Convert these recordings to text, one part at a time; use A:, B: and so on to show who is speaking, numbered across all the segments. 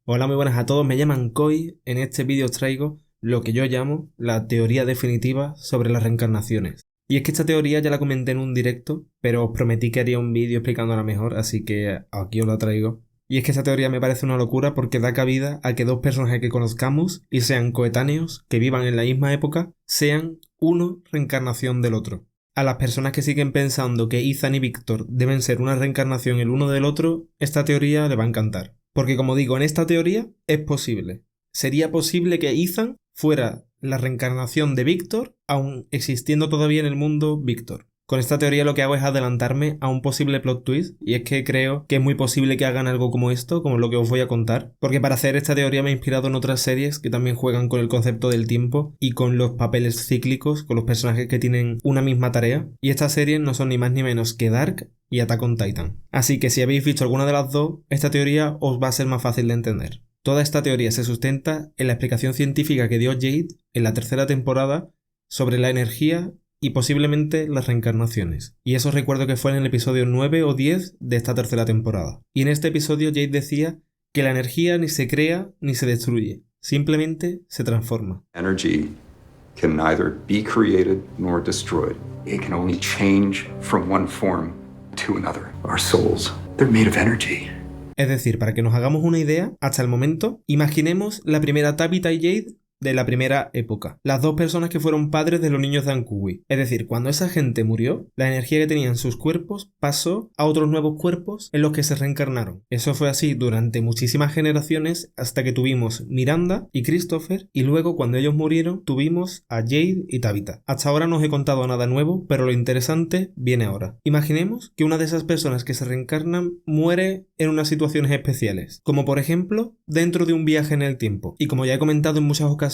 A: Hola, muy buenas a todos, me llaman Koi. En este vídeo os traigo lo que yo llamo la teoría definitiva sobre las reencarnaciones. Y es que esta teoría ya la comenté en un directo, pero os prometí que haría un vídeo explicándola mejor, así que aquí os la traigo. Y es que esta teoría me parece una locura porque da cabida a que dos personajes que conozcamos y sean coetáneos, que vivan en la misma época, sean uno reencarnación del otro. A las personas que siguen pensando que Ethan y Víctor deben ser una reencarnación el uno del otro, esta teoría le va a encantar. Porque como digo, en esta teoría es posible. Sería posible que Ethan fuera la reencarnación de Víctor, aun existiendo todavía en el mundo Víctor. Con esta teoría lo que hago es adelantarme a un posible plot twist, y es que creo que es muy posible que hagan algo como esto, como lo que os voy a contar, porque para hacer esta teoría me he inspirado en otras series que también juegan con el concepto del tiempo y con los papeles cíclicos, con los personajes que tienen una misma tarea, y estas series no son ni más ni menos que Dark y Attack on Titan. Así que si habéis visto alguna de las dos, esta teoría os va a ser más fácil de entender. Toda esta teoría se sustenta en la explicación científica que dio Jade en la tercera temporada sobre la energía y posiblemente las reencarnaciones. Y eso recuerdo que fue en el episodio 9 o 10 de esta tercera temporada. Y en este episodio Jade decía que la energía ni se crea ni se destruye, simplemente se transforma.
B: Energy can neither be created nor destroyed. It can only change from one form to another. Our souls, they're made of energy.
A: Es decir, para que nos hagamos una idea, hasta el momento, imaginemos la primera Tabitha y Jade de la primera época. Las dos personas que fueron padres de los niños de Ankugui. Es decir, cuando esa gente murió, la energía que tenían sus cuerpos pasó a otros nuevos cuerpos en los que se reencarnaron. Eso fue así durante muchísimas generaciones hasta que tuvimos Miranda y Christopher, y luego cuando ellos murieron tuvimos a Jade y Tabitha. Hasta ahora no os he contado nada nuevo, pero lo interesante viene ahora. Imaginemos que una de esas personas que se reencarnan muere en unas situaciones especiales, como por ejemplo dentro de un viaje en el tiempo. Y como ya he comentado en muchas ocasiones,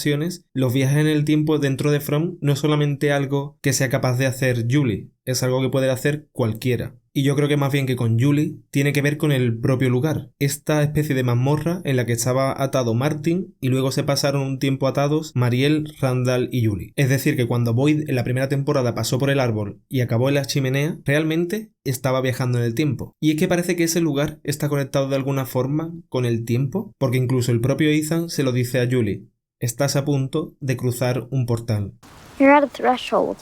A: los viajes en el tiempo dentro de From no es solamente algo que sea capaz de hacer Julie, es algo que puede hacer cualquiera. Y yo creo que más bien que con Julie tiene que ver con el propio lugar. Esta especie de mazmorra en la que estaba atado Martin y luego se pasaron un tiempo atados Mariel, Randall y Julie. Es decir, que cuando Boyd en la primera temporada pasó por el árbol y acabó en la chimenea, realmente estaba viajando en el tiempo. Y es que parece que ese lugar está conectado de alguna forma con el tiempo, porque incluso el propio Ethan se lo dice a Julie. Estás a punto de cruzar un portal.
C: You're at a threshold.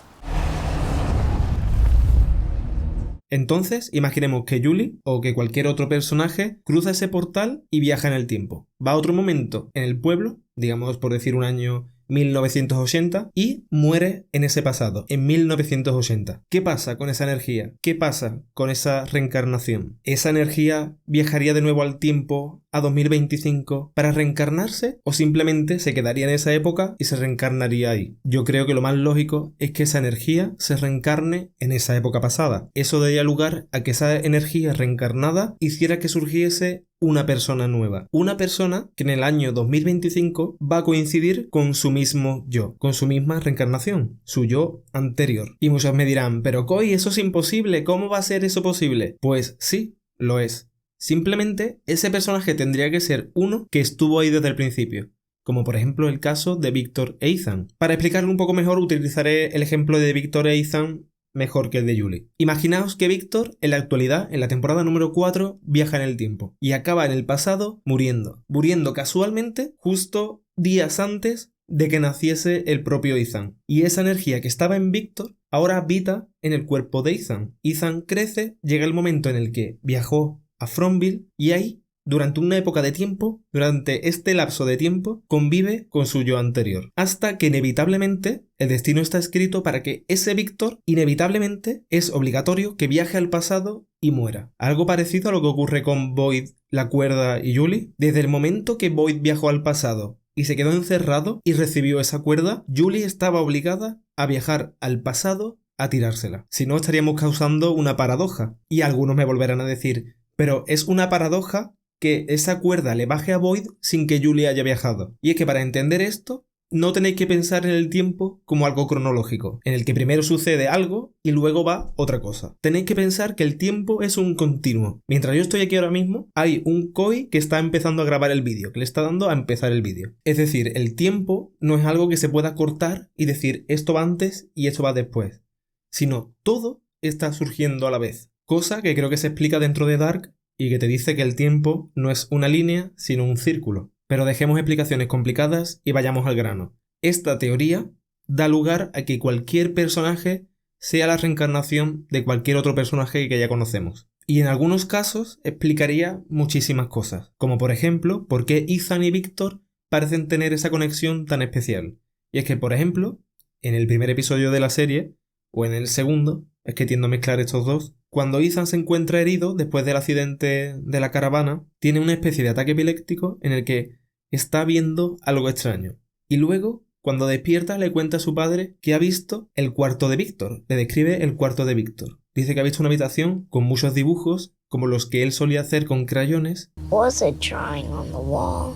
A: Entonces, imaginemos que Julie, o que cualquier otro personaje, cruza ese portal y viaja en el tiempo. Va a otro momento en el pueblo, digamos por decir un año 1980, y muere en ese pasado, en 1980. ¿Qué pasa con esa energía? ¿Qué pasa con esa reencarnación? ¿Esa energía viajaría de nuevo al tiempo, a 2025, para reencarnarse? ¿O simplemente se quedaría en esa época y se reencarnaría ahí? Yo creo que lo más lógico es que esa energía se reencarne en esa época pasada. Eso daría lugar a que esa energía reencarnada hiciera que surgiese una persona nueva. Una persona que en el año 2025 va a coincidir con su mismo yo, con su misma reencarnación, su yo anterior. Y muchos me dirán, pero Koi, eso es imposible, ¿cómo va a ser eso posible? Pues sí, lo es. Simplemente ese personaje tendría que ser uno que estuvo ahí desde el principio, como por ejemplo el caso de Víctor e Ethan. Para explicarlo un poco mejor utilizaré el ejemplo de Víctor e Ethan mejor que el de Julie. Imaginaos que Víctor, en la actualidad, en la temporada número 4, viaja en el tiempo y acaba en el pasado muriendo casualmente justo días antes de que naciese el propio Ethan. Y esa energía que estaba en Víctor ahora habita en el cuerpo de Ethan. Ethan crece, llega el momento en el que viajó a Fromville y ahí, durante una época de tiempo, durante este lapso de tiempo, convive con su yo anterior. Hasta que inevitablemente el destino está escrito para que ese Víctor, inevitablemente, es obligatorio que viaje al pasado y muera. Algo parecido a lo que ocurre con Boyd, la cuerda y Julie. Desde el momento que Boyd viajó al pasado y se quedó encerrado y recibió esa cuerda, Julie estaba obligada a viajar al pasado a tirársela. Si no, estaríamos causando una paradoja. Y algunos me volverán a decir, pero es una paradoja que esa cuerda le baje a Boyd sin que Julie haya viajado. Y es que para entender esto, no tenéis que pensar en el tiempo como algo cronológico, en el que primero sucede algo y luego va otra cosa. Tenéis que pensar que el tiempo es un continuo. Mientras yo estoy aquí ahora mismo, hay un Koi que está empezando a grabar el vídeo, que le está dando a empezar el vídeo. Es decir, el tiempo no es algo que se pueda cortar y decir esto va antes y esto va después, sino todo está surgiendo a la vez. Cosa que creo que se explica dentro de Dark y que te dice que el tiempo no es una línea, sino un círculo. Pero dejemos explicaciones complicadas y vayamos al grano. Esta teoría da lugar a que cualquier personaje sea la reencarnación de cualquier otro personaje que ya conocemos. Y en algunos casos explicaría muchísimas cosas, como por ejemplo, por qué Ethan y Victor parecen tener esa conexión tan especial. Y es que, por ejemplo, en el primer episodio de la serie, o en el segundo, es que tiendo a mezclar estos dos, cuando Ethan se encuentra herido después del accidente de la caravana, tiene una especie de ataque epiléptico en el que está viendo algo extraño. Y luego, cuando despierta, le cuenta a su padre que ha visto el cuarto de Victor. Le describe el cuarto de Victor. Dice que ha visto una habitación con muchos dibujos, como los que él solía hacer con crayones.
C: Was a drawing on the wall.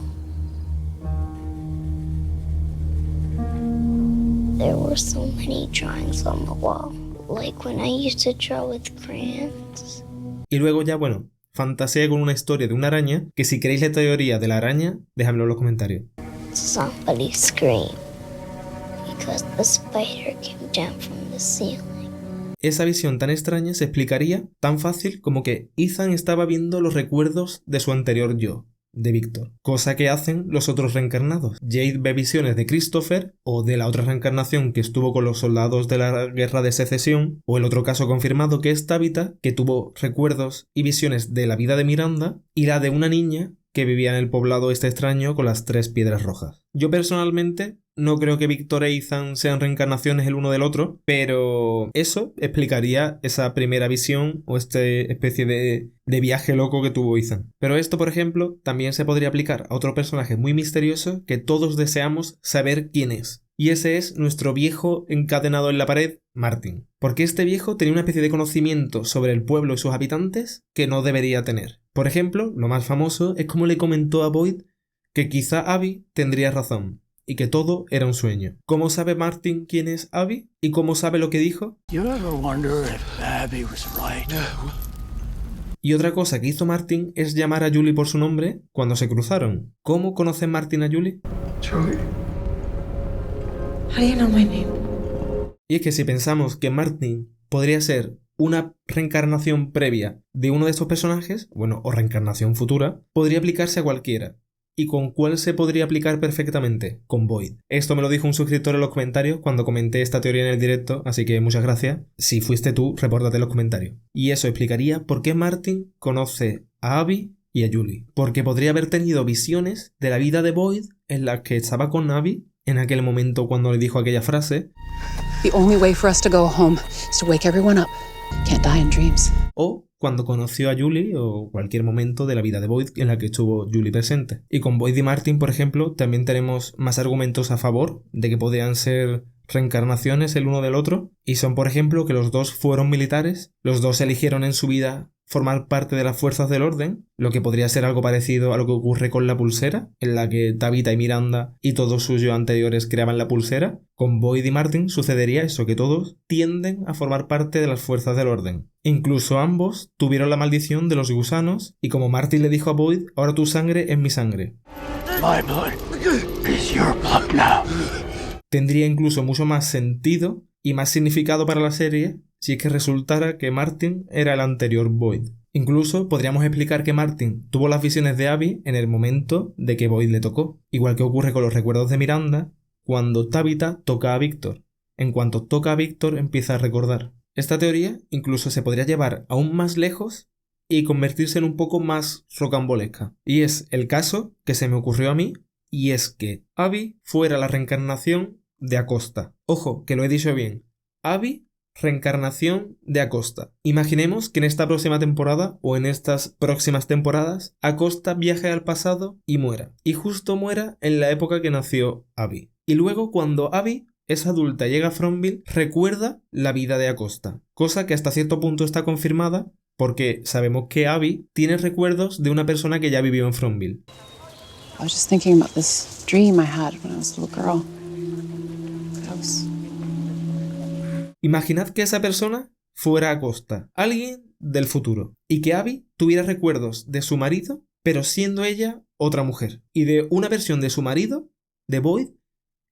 C: There were so many drawings on the wall, like when I used to draw with crayons.
A: Y luego ya, bueno, fantasea con una historia de una araña, que si queréis la teoría de la araña, dejadmelo en los comentarios.
C: Somebody screamed because the spider came down from the ceiling.
A: Esa visión tan extraña se explicaría tan fácil como que Ethan estaba viendo los recuerdos de su anterior yo, de Victor, cosa que hacen los otros reencarnados. Jade ve visiones de Christopher o de la otra reencarnación que estuvo con los soldados de la guerra de secesión, o el otro caso confirmado que es Tabitha, que tuvo recuerdos y visiones de la vida de Miranda y la de una niña que vivía en el poblado este extraño con las 3 piedras rojas. Yo personalmente no creo que Victor e Ethan sean reencarnaciones el uno del otro, pero eso explicaría esa primera visión o esta especie de viaje loco que tuvo Ethan. Pero esto, por ejemplo, también se podría aplicar a otro personaje muy misterioso que todos deseamos saber quién es. Y ese es nuestro viejo encadenado en la pared, Martin. Porque este viejo tenía una especie de conocimiento sobre el pueblo y sus habitantes que no debería tener. Por ejemplo, lo más famoso es como le comentó a Boyd que quizá Abby tendría razón y que todo era un sueño. ¿Cómo sabe Martin quién es Abby? ¿Y cómo sabe lo que dijo?
D: You ever wonder if Abby was right?
A: Y otra cosa que hizo Martin es llamar a Julie por su nombre cuando se cruzaron. ¿Cómo conoce Martin a Julie?
B: Julie.
E: How do you know my name?
A: Y es que si pensamos que Martin podría ser una reencarnación previa de uno de estos personajes, bueno, o reencarnación futura, podría aplicarse a cualquiera. ¿Y con cuál se podría aplicar perfectamente? Con Boyd. Esto me lo dijo un suscriptor en los comentarios cuando comenté esta teoría en el directo, así que muchas gracias. Si fuiste tú, repórtate en los comentarios. Y eso explicaría por qué Martin conoce a Abby y a Julie. Porque podría haber tenido visiones de la vida de Boyd en las que estaba con Abby en aquel momento cuando le dijo aquella frase.
E: The only way for us to go home is to wake everyone up. Can't die in dreams.
A: O cuando conoció a Julie o cualquier momento de la vida de Boyd en la que estuvo Julie presente. Y con Boyd y Martin, por ejemplo, también tenemos más argumentos a favor de que podrían ser reencarnaciones el uno del otro. Y son, por ejemplo, que los dos fueron militares, los dos eligieron en su vida formar parte de las fuerzas del orden, lo que podría ser algo parecido a lo que ocurre con la pulsera, en la que Tabitha y Miranda y todos sus yo anteriores creaban la pulsera. Con Boyd y Martin sucedería eso, que todos tienden a formar parte de las fuerzas del orden. Incluso ambos tuvieron la maldición de los gusanos, y como Martin le dijo a Boyd, ahora tu sangre es mi sangre.
D: My blood is your blood now.
A: Tendría incluso mucho más sentido y más significado para la serie si es que resultara que Martin era el anterior Boyd. Incluso podríamos explicar que Martin tuvo las visiones de Abby en el momento de que Boyd le tocó, igual que ocurre con los recuerdos de Miranda cuando Tabitha toca a Victor. En cuanto toca a Victor empieza a recordar. Esta teoría incluso se podría llevar aún más lejos y convertirse en un poco más rocambolesca. Y es el caso que se me ocurrió a mí, y es que Abby fuera la reencarnación de Acosta. Ojo, que lo he dicho bien. Abby, reencarnación de Acosta. Imaginemos que en esta próxima temporada o en estas próximas temporadas Acosta viaje al pasado y muera. Y justo muera en la época que nació Abby. Y luego cuando Abby es adulta y llega a Fromville, recuerda la vida de Acosta. Cosa que hasta cierto punto está confirmada porque sabemos que Abby tiene recuerdos de una persona que ya vivió en Fromville.
E: I was just thinking about this dream I had when I was a little girl.
A: Imaginad que esa persona fuera Acosta, alguien del futuro, y que Abby tuviera recuerdos de su marido, pero siendo ella otra mujer, y de una versión de su marido, de Boyd,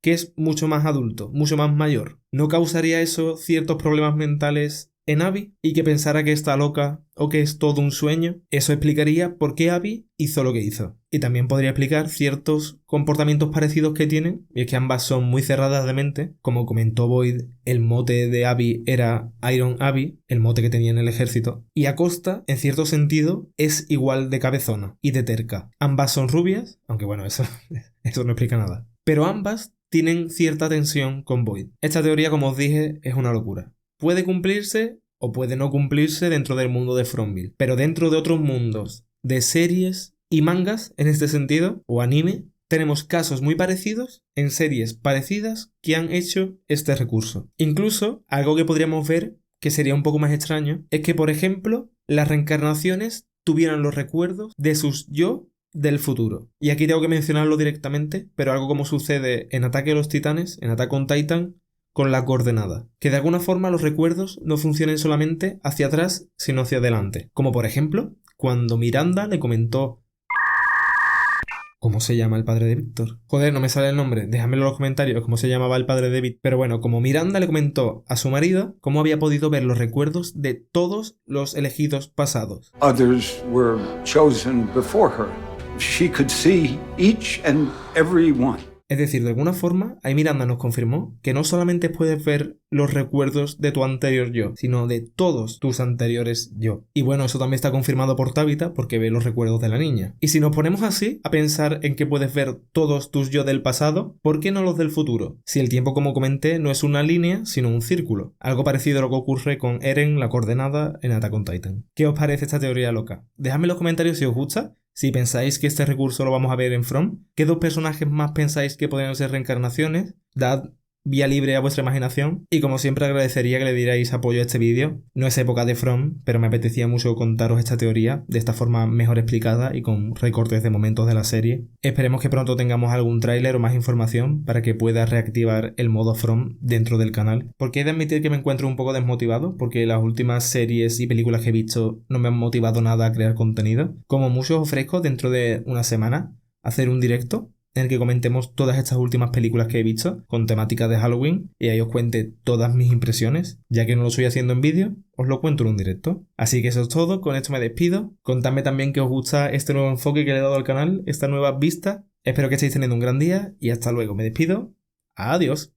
A: que es mucho más adulto, mucho más mayor. ¿No causaría eso ciertos problemas mentales en Abby y que pensara que está loca o que es todo un sueño, eso explicaría por qué Abby hizo lo que hizo. Y también podría explicar ciertos comportamientos parecidos que tienen, y es que ambas son muy cerradas de mente. Como comentó Boyd, el mote de Abby era Iron Abby, el mote que tenía en el ejército, y Acosta, en cierto sentido, es igual de cabezona y de terca. Ambas son rubias, aunque bueno, eso no explica nada. Pero ambas tienen cierta tensión con Boyd. Esta teoría, como os dije, es una locura. Puede cumplirse o puede no cumplirse dentro del mundo de Fromville, pero dentro de otros mundos, de series y mangas, en este sentido, o anime, tenemos casos muy parecidos en series parecidas que han hecho este recurso. Incluso, algo que podríamos ver, que sería un poco más extraño, es que, por ejemplo, las reencarnaciones tuvieran los recuerdos de sus yo del futuro. Y aquí tengo que mencionarlo directamente, pero algo como sucede en Ataque a los Titanes, en Attack on Titan, con la coordenada. Que de alguna forma los recuerdos no funcionen solamente hacia atrás, sino hacia adelante. Como por ejemplo, cuando Miranda le comentó... ¿Cómo se llama el padre de Víctor? Joder, no me sale el nombre. Déjamelo en los comentarios cómo se llamaba el padre de Víctor. Pero bueno, como Miranda le comentó a su marido cómo había podido ver los recuerdos de todos los elegidos pasados.
B: Others were chosen before her. She could see each and every one.
A: Es decir, de alguna forma, ahí Miranda nos confirmó que no solamente puedes ver los recuerdos de tu anterior yo, sino de todos tus anteriores yo. Y bueno, eso también está confirmado por Tabitha porque ve los recuerdos de la niña. Y si nos ponemos así a pensar en que puedes ver todos tus yo del pasado, ¿por qué no los del futuro? Si el tiempo, como comenté, no es una línea, sino un círculo. Algo parecido a lo que ocurre con Eren, la coordenada, en Attack on Titan. ¿Qué os parece esta teoría loca? Dejadme en los comentarios si os gusta. Si pensáis que este recurso lo vamos a ver en From, ¿qué dos personajes más pensáis que podrían ser reencarnaciones? Dad vía libre a vuestra imaginación. Y como siempre agradecería que le dierais apoyo a este vídeo. No es época de From, pero me apetecía mucho contaros esta teoría de esta forma mejor explicada y con recortes de momentos de la serie. Esperemos que pronto tengamos algún tráiler o más información para que pueda reactivar el modo From dentro del canal. Porque he de admitir que me encuentro un poco desmotivado, porque las últimas series y películas que he visto no me han motivado nada a crear contenido. Como mucho os ofrezco dentro de una semana hacer un directo en el que comentemos todas estas últimas películas que he visto con temática de Halloween y ahí os cuente todas mis impresiones. Ya que no lo estoy haciendo en vídeo, os lo cuento en un directo. Así que eso es todo, con esto me despido. Contadme también que os gusta este nuevo enfoque que le he dado al canal, esta nueva vista. Espero que estéis teniendo un gran día y hasta luego. Me despido. Adiós.